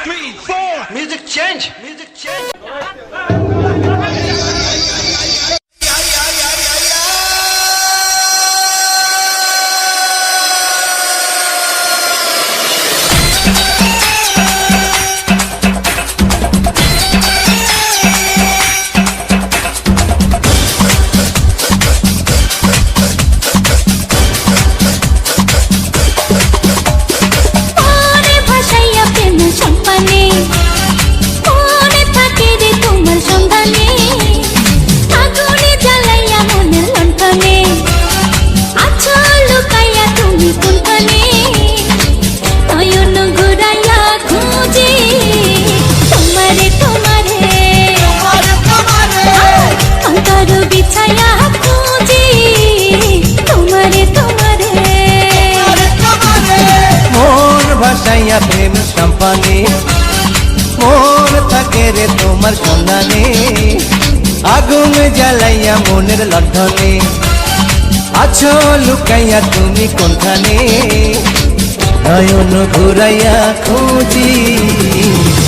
3, 4. Music change. Music change. প্রেম সম্পানে মন থাকে রে তোমার সন্ধানে আগুন জ্বালাইয়া মনের লণ্ঠনে আছো লুকাইয়া তুমি কোনখানে নয়ন ঘুরাইয়া খুঁজি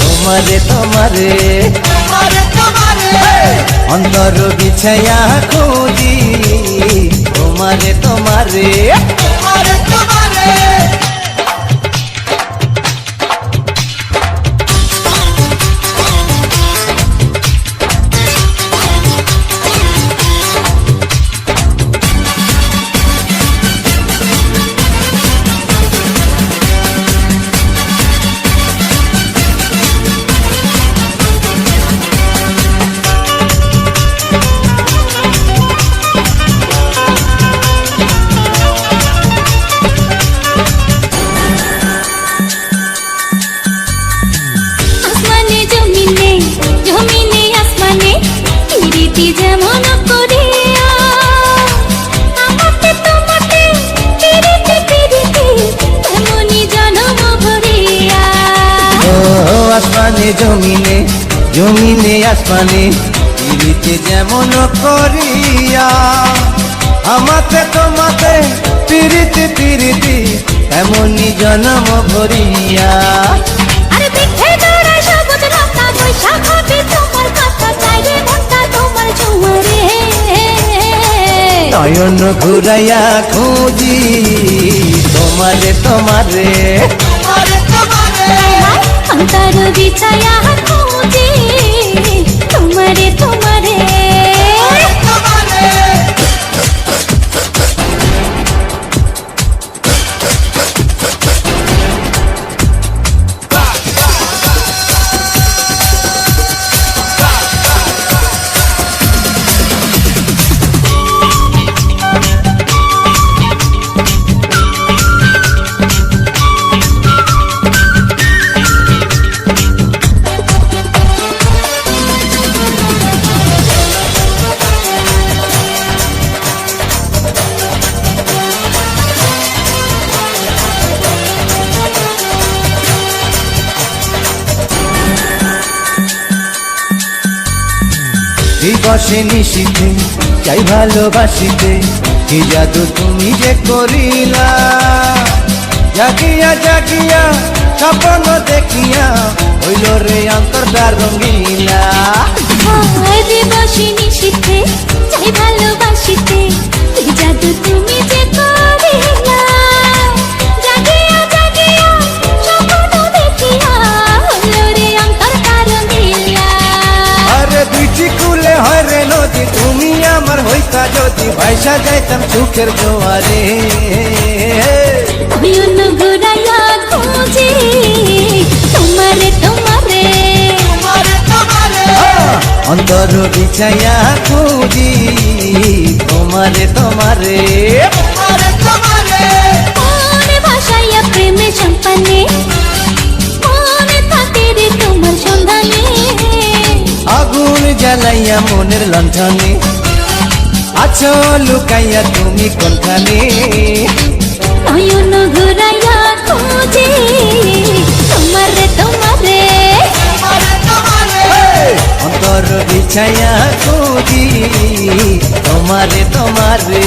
তোমারে তোমারে অন্তর বিছাইয়া খুঁজি তোমারে তোমারে আসমানে জমিনে জমিনে আসমানে পিরিতে যেমন করিয়া আমাতে তোমাতে পিরিতে পিরিতি এমনই জন্ম ভরিয়া নয়ন ঘুরাইয়া খুঁজি তোমারে তোমারে অন্তর বিছায়া খুঁজি তোমারে তোমারে দিবসে নিশীথে চাই ভালোবাসিতে কি জাদু তুমি যে করিলা জাগিয়া জাগিয়া স্বপ্ন দেখিয়া হইল রে অন্তরটা রঙিলা দিবসে নিশীথে চাই ভালোবাসিতে কি জাদু তুমি যে করিলা জাগিয়া জাগিয়া স্বপ্ন দেখিয়া হইল রে অন্তরটা রঙিলা আরে দুইটি কুলে হয় রে নদী তুমি আমার হইতা যদি ভাইসা যাইতাম সুখের জোয়ারে নয়ন ঘুরাইয়া খুঁজি তোমারে তোমারে অন্তর বিছাইয়া খুঁজি তোমারে তোমারে মনে ভাসাইয়া প্রেমে সম্পানে মনে থাকে রে তোমার সন্ধানে আগুন জ্বালাইয়া মনের লণ্ঠনে আছো লুকাইয়া তুমি কোনখানে নয়ন ঘুরাইয়া খুঁজি তোমারে তোমারে অন্তর বিছাইয়া খুঁজি তোমারে তোমারে